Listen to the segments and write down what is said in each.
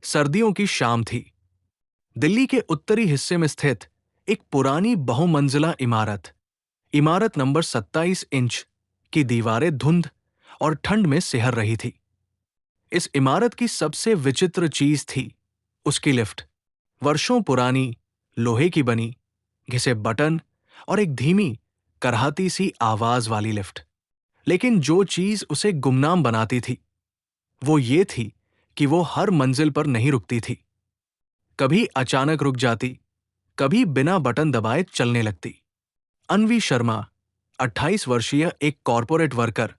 सर्दियों की शाम थी। दिल्ली के उत्तरी हिस्से में स्थित एक पुरानी बहुमंजिला इमारत, इमारत नंबर 27 इंच की दीवारें धुंध और ठंड में सिहर रही थी। इस इमारत की सबसे विचित्र चीज थी उसकी लिफ्ट। वर्षों पुरानी, लोहे की बनी, घिसे बटन और एक धीमी, करहाती सी आवाज वाली लिफ्ट। लेकिन जो चीज उसे गुमनाम बनाती थी वो ये थी कि वो हर मंजिल पर नहीं रुकती थी। कभी अचानक रुक जाती, कभी बिना बटन दबाए चलने लगती। अन्वी शर्मा, 28 वर्षीय एक कॉरपोरेट वर्कर,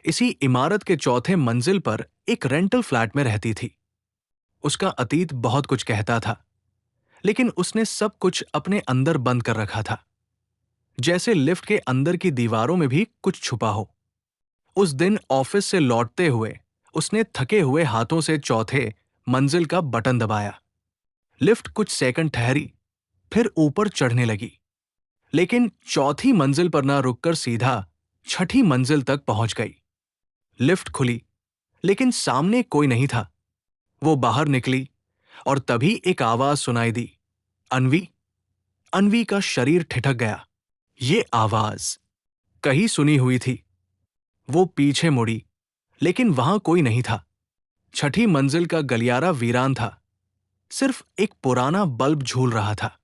इसी इमारत के चौथे मंजिल पर एक रेंटल फ्लैट में रहती थी। उसका अतीत बहुत कुछ कहता था, लेकिन उसने सब कुछ अपने अंदर बंद कर रखा था, जैसे लिफ्ट के अंदर की दीवारों में भी कुछ छुपा हो। उस दिन ऑफिस से लौटते हुए उसने थके हुए हाथों से चौथे मंजिल का बटन दबाया। लिफ्ट कुछ सेकंड ठहरी, फिर ऊपर चढ़ने लगी, लेकिन चौथी मंजिल पर ना रुककर सीधा छठी मंजिल तक पहुंच गई। लिफ्ट खुली, लेकिन सामने कोई नहीं था। वो बाहर निकली और तभी एक आवाज सुनाई दी, अन्वी। अन्वी का शरीर ठिठक गया। ये आवाज कहीं सुनी हुई थी। वो पीछे मुड़ी, लेकिन वहां कोई नहीं था। छठी मंजिल का गलियारा वीरान था, सिर्फ एक पुराना बल्ब झूल रहा था।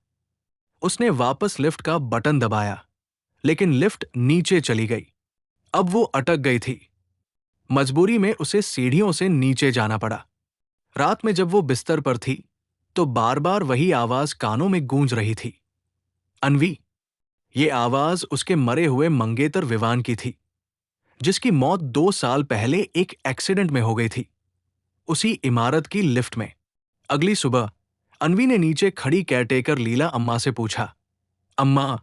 उसने वापस लिफ्ट का बटन दबाया, लेकिन लिफ्ट नीचे चली गई। अब वो अटक गई थी। मजबूरी में उसे सीढ़ियों से नीचे जाना पड़ा। रात में जब वो बिस्तर पर थी तो बार बार वही आवाज कानों में गूंज रही थी, अन्वी। ये आवाज उसके मरे हुए मंगेतर विवान की थी, जिसकी मौत 2 साल पहले एक एक्सीडेंट में हो गई थी, उसी इमारत की लिफ्ट में। अगली सुबह अन्वी ने नीचे खड़ी केयरटेकर लीला अम्मा से पूछा, अम्मा,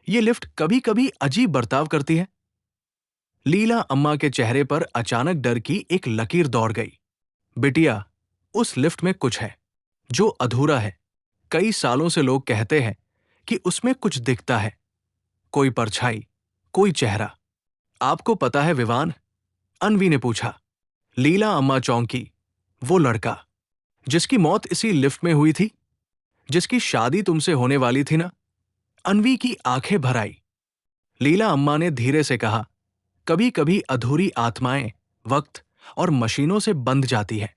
ये लिफ्ट कभी कभी अजीब बर्ताव करती है। लीला अम्मा के चेहरे पर अचानक डर की एक लकीर दौड़ गई। बिटिया, उस लिफ्ट में कुछ है जो अधूरा है। कई सालों से लोग कहते हैं कि उसमें कुछ दिखता है, कोई परछाई, कोई चेहरा। आपको पता है विवान? अन्वी ने पूछा। लीला अम्मा चौंकी। वो लड़का जिसकी मौत इसी लिफ्ट में हुई थी, जिसकी शादी तुमसे होने वाली थी ना? अन्वी की आंखें भर आई। लीला अम्मा ने धीरे से कहा, कभी कभी अधूरी आत्माएं वक्त और मशीनों से बंध जाती है।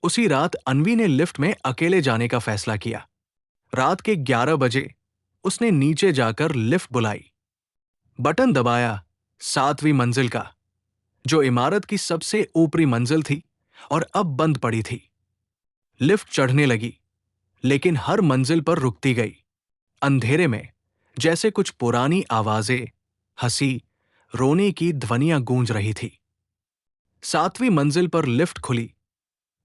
उसी रात अन्वी ने लिफ्ट में अकेले जाने का फैसला किया। रात के 11 बजे उसने नीचे जाकर लिफ्ट बुलाई, बटन दबाया, 7वीं मंजिल का, जो इमारत की सबसे ऊपरी मंजिल थी और अब बंद पड़ी थी। लिफ्ट चढ़ने लगी, लेकिन हर मंजिल पर रुकती गई। अंधेरे में जैसे कुछ पुरानी आवाजें, हंसी, रोने की ध्वनियां गूंज रही थी। 7वीं मंजिल पर लिफ्ट खुली।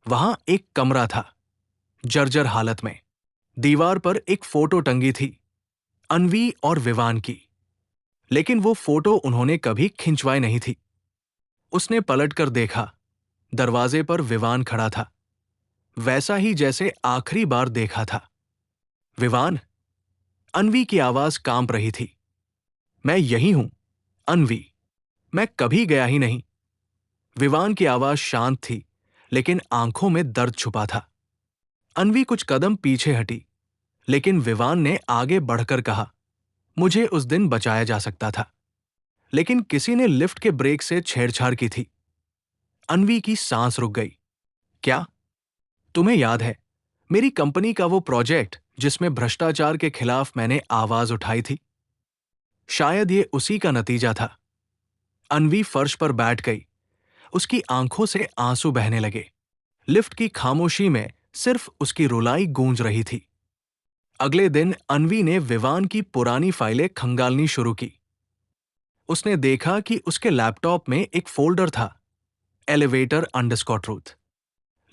वहां एक कमरा था, जर्जर हालत में। दीवार पर एक फोटो टंगी थी, अन्वी और विवान की, लेकिन वो फोटो उन्होंने कभी खिंचवाई नहीं थी। उसने पलटकर देखा। दरवाजे पर विवान खड़ा था, वैसा ही जैसे आखिरी बार देखा था। विवान, अन्वी की आवाज कांप रही थी। मैं यही हूं, अन्वी। मैं कभी गया ही नहीं। विवान की आवाज शांत थी, लेकिन आंखों में दर्द छुपा था। अन्वी कुछ कदम पीछे हटी, लेकिन विवान ने आगे बढ़कर कहा, मुझे उस दिन बचाया जा सकता था, लेकिन किसी ने लिफ्ट के ब्रेक से छेड़छाड़ की थी। अन्वी की सांस रुक गई। क्या? तुम्हें याद है मेरी कंपनी का वो प्रोजेक्ट जिसमें भ्रष्टाचार के खिलाफ मैंने आवाज उठाई थी? शायद ये उसी का नतीजा था। अन्वी फर्श पर बैठ गई। उसकी आंखों से आंसू बहने लगे। लिफ्ट की खामोशी में सिर्फ उसकी रुलाई गूंज रही थी। अगले दिन अन्वी ने विवान की पुरानी फाइलें खंगालनी शुरू की। उसने देखा कि उसके लैपटॉप में एक फोल्डर था, एलिवेटर अंडरस्कोर ट्रूथ,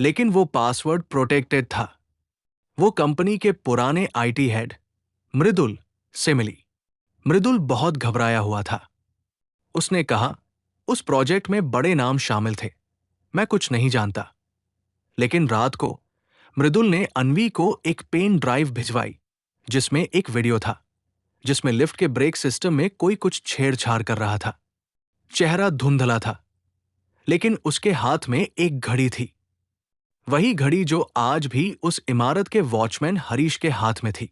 लेकिन वो पासवर्ड प्रोटेक्टेड था। वो कंपनी के पुराने आईटी हेड मृदुल से मिली। मृदुल बहुत घबराया हुआ था। उसने कहा, उस प्रोजेक्ट में बड़े नाम शामिल थे, मैं कुछ नहीं जानता। लेकिन रात को मृदुल ने अन्वी को एक पेन ड्राइव भिजवाई, जिसमें एक वीडियो था, जिसमें लिफ्ट के ब्रेक सिस्टम में कोई कुछ छेड़छाड़ कर रहा था। चेहरा धुंधला था, लेकिन उसके हाथ में एक घड़ी थी। वही घड़ी जो आज भी उस इमारत के वॉचमैन हरीश के हाथ में थी।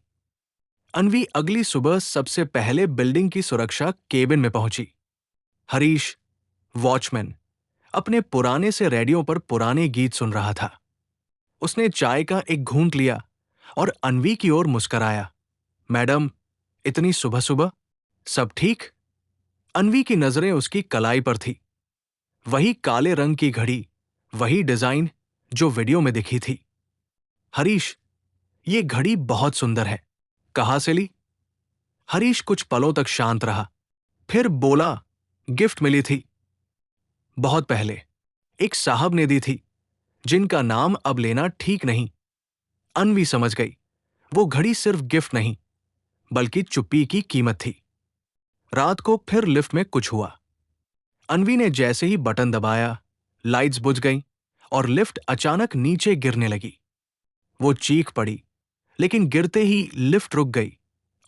अन्वी अगली सुबह सबसे पहले बिल्डिंग की सुरक्षा केबिन में पहुंची। हरीश, वॉचमैन, अपने पुराने से रेडियो पर पुराने गीत सुन रहा था। उसने चाय का एक घूंट लिया और अन्वी की ओर मुस्कराया। मैडम, इतनी सुबह सुबह, सब ठीक? अन्वी की नजरें उसकी कलाई पर थी। वही काले रंग की घड़ी, वही डिजाइन जो वीडियो में दिखी थी। हरीश, ये घड़ी बहुत सुंदर है, कहां से ली? हरीश कुछ पलों तक शांत रहा, फिर बोला, गिफ्ट मिली थी। बहुत पहले एक साहब ने दी थी, जिनका नाम अब लेना ठीक नहीं। अन्वी समझ गई, वो घड़ी सिर्फ गिफ्ट नहीं, बल्कि चुप्पी की कीमत थी। रात को फिर लिफ्ट में कुछ हुआ। अन्वी ने जैसे ही बटन दबाया, लाइट्स बुझ गईं और लिफ्ट अचानक नीचे गिरने लगी। वो चीख पड़ी, लेकिन गिरते ही लिफ्ट रुक गई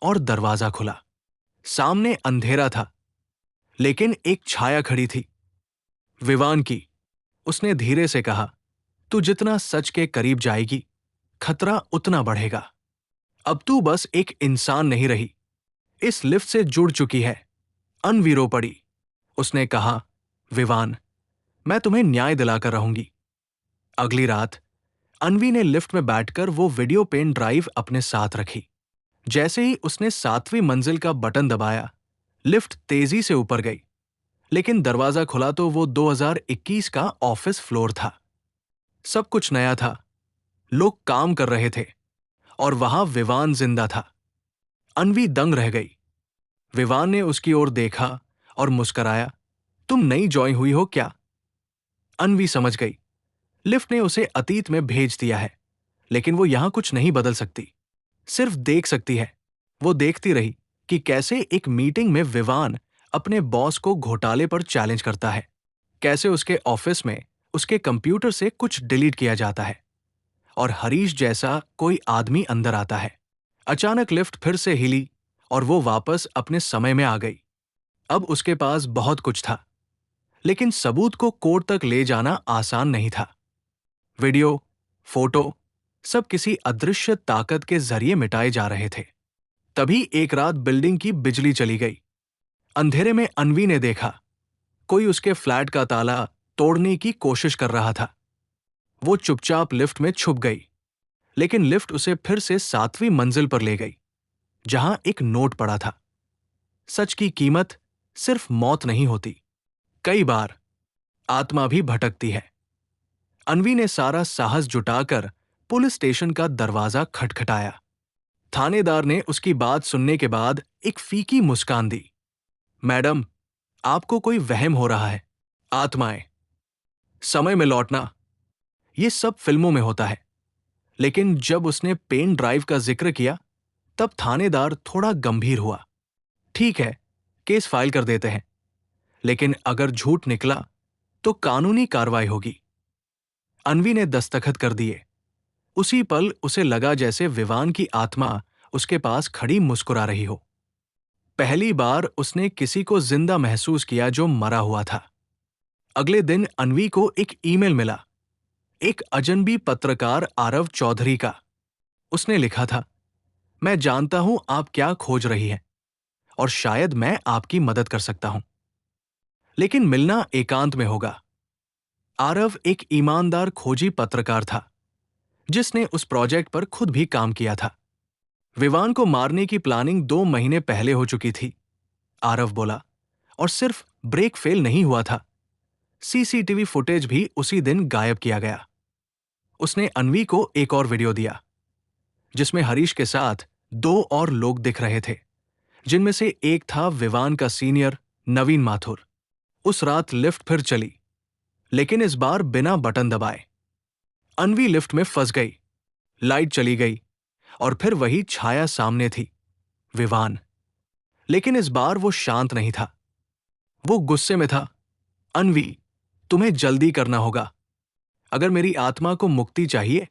और दरवाजा खुला। सामने अंधेरा था, लेकिन एक छाया खड़ी थी। विवान की। उसने धीरे से कहा, तू जितना सच के करीब जाएगी, खतरा उतना बढ़ेगा। अब तू बस एक इंसान नहीं रही, इस लिफ्ट से जुड़ चुकी है। अन्वी रो पड़ी। उसने कहा, विवान, मैं तुम्हें न्याय दिलाकर रहूंगी। अगली रात अन्वी ने लिफ्ट में बैठकर वो वीडियो पेन ड्राइव अपने साथ रखी। जैसे ही उसने 7वीं मंजिल का बटन दबाया, लिफ्ट तेजी से ऊपर गई, लेकिन दरवाजा खुला तो वो 2021 का ऑफिस फ्लोर था। सब कुछ नया था, लोग काम कर रहे थे और वहां विवान जिंदा था। अन्वी दंग रह गई। विवान ने उसकी ओर देखा और मुस्कराया, तुम नई ज्वाइन हुई हो क्या? अन्वी समझ गई, लिफ्ट ने उसे अतीत में भेज दिया है, लेकिन वो यहां कुछ नहीं बदल सकती, सिर्फ देख सकती है। वो देखती रही कि कैसे एक मीटिंग में विवान अपने बॉस को घोटाले पर चैलेंज करता है, कैसे उसके ऑफिस में उसके कंप्यूटर से कुछ डिलीट किया जाता है और हरीश जैसा कोई आदमी अंदर आता है। अचानक लिफ्ट फिर से हिली और वो वापस अपने समय में आ गई। अब उसके पास बहुत कुछ था, लेकिन सबूत को कोर्ट तक ले जाना आसान नहीं था। वीडियो, फोटो, सब किसी अदृश्य ताकत के जरिए मिटाए जा रहे थे। तभी एक रात बिल्डिंग की बिजली चली गई। अंधेरे में अन्वी ने देखा, कोई उसके फ्लैट का ताला तोड़ने की कोशिश कर रहा था। वो चुपचाप लिफ्ट में छुप गई, लेकिन लिफ्ट उसे फिर से 7वीं मंजिल पर ले गई, जहां एक नोट पड़ा था। सच की कीमत सिर्फ मौत नहीं होती, कई बार आत्मा भी भटकती है। अन्वी ने सारा साहस जुटाकर पुलिस स्टेशन का दरवाजा खटखटाया। थानेदार ने उसकी बात सुनने के बाद एक फीकी मुस्कान दी। मैडम, आपको कोई वहम हो रहा है। आत्माएं, समय में लौटना, ये सब फिल्मों में होता है। लेकिन जब उसने पेन ड्राइव का जिक्र किया, तब थानेदार थोड़ा गंभीर हुआ। ठीक है, केस फाइल कर देते हैं, लेकिन अगर झूठ निकला तो कानूनी कार्रवाई होगी। अन्वी ने दस्तखत कर दिए। उसी पल उसे लगा जैसे विवान की आत्मा उसके पास खड़ी मुस्कुरा रही हो। पहली बार उसने किसी को जिंदा महसूस किया जो मरा हुआ था। अगले दिन अन्वी को एक ईमेल मिला, एक अजनबी पत्रकार आरव चौधरी का। उसने लिखा था, मैं जानता हूं आप क्या खोज रही हैं और शायद मैं आपकी मदद कर सकता हूं, लेकिन मिलना एकांत में होगा। आरव एक ईमानदार खोजी पत्रकार था, जिसने उस प्रोजेक्ट पर खुद भी काम किया था। विवान को मारने की प्लानिंग 2 महीने पहले हो चुकी थी, आरव बोला, और सिर्फ ब्रेक फेल नहीं हुआ था, सीसीटीवी फुटेज भी उसी दिन गायब किया गया। उसने अन्वी को एक और वीडियो दिया, जिसमें हरीश के साथ 2 और लोग दिख रहे थे, जिनमें से एक था विवान का सीनियर नवीन माथुर। उस रात लिफ्ट फिर चली, लेकिन इस बार बिना बटन दबाए। अन्वी लिफ्ट में फंस गई, लाइट चली गई और फिर वही छाया सामने थी, विवान। लेकिन इस बार वो शांत नहीं था, वो गुस्से में था। अन्वी, तुम्हें जल्दी करना होगा। अगर मेरी आत्मा को मुक्ति चाहिए,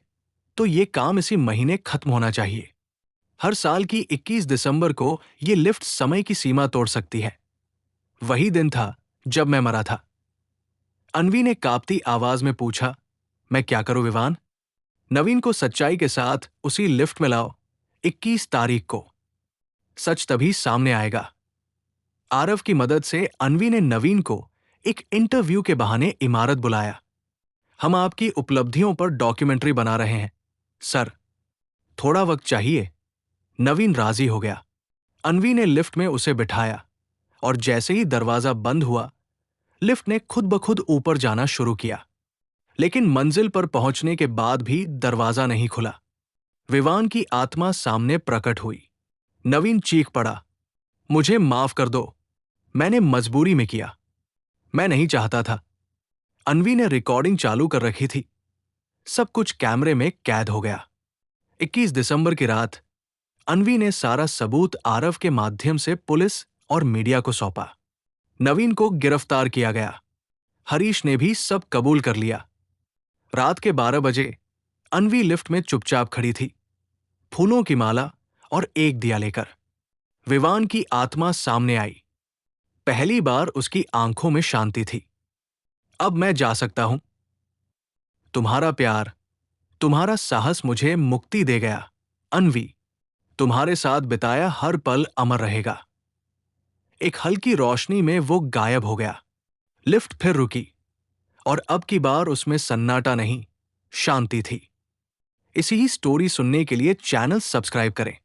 तो ये काम इसी महीने खत्म होना चाहिए। हर साल की 21 दिसंबर को ये लिफ्ट समय की सीमा तोड़ सकती है। वही दिन था जब मैं मरा था। अन्वी ने कांपती आवाज में पूछा, मैं क्या करूं विवान? नवीन को सच्चाई के साथ उसी लिफ्ट में लाओ, 21 तारीख को। सच तभी सामने आएगा। आरव की मदद से अनवी ने नवीन को एक इंटरव्यू के बहाने इमारत बुलाया। हम आपकी उपलब्धियों पर डॉक्यूमेंट्री बना रहे हैं सर, थोड़ा वक्त चाहिए। नवीन राजी हो गया। अनवी ने लिफ्ट में उसे बिठाया और जैसे ही दरवाजा बंद हुआ, लिफ्ट ने खुद ब खुद ऊपर जाना शुरू किया। लेकिन मंजिल पर पहुंचने के बाद भी दरवाजा नहीं खुला। विवान की आत्मा सामने प्रकट हुई। नवीन चीख पड़ा, मुझे माफ कर दो, मैंने मजबूरी में किया, मैं नहीं चाहता था। अनवी ने रिकॉर्डिंग चालू कर रखी थी। सब कुछ कैमरे में कैद हो गया। 21 दिसंबर की रात अनवी ने सारा सबूत आरव के माध्यम से पुलिस और मीडिया को सौंपा। नवीन को गिरफ्तार किया गया। हरीश ने भी सब कबूल कर लिया। रात के 12 बजे अनवी लिफ्ट में चुपचाप खड़ी थी, फूलों की माला और एक दिया लेकर। विवान की आत्मा सामने आई। पहली बार उसकी आंखों में शांति थी। अब मैं जा सकता हूं। तुम्हारा प्यार, तुम्हारा साहस मुझे मुक्ति दे गया। अनवी, तुम्हारे साथ बिताया हर पल अमर रहेगा। एक हल्की रोशनी में वो गायब हो गया। लिफ्ट फिर रुकी और अब की बार उसमें सन्नाटा नहीं, शांति थी। इसी ही स्टोरी सुनने के लिए चैनल सब्सक्राइब करें।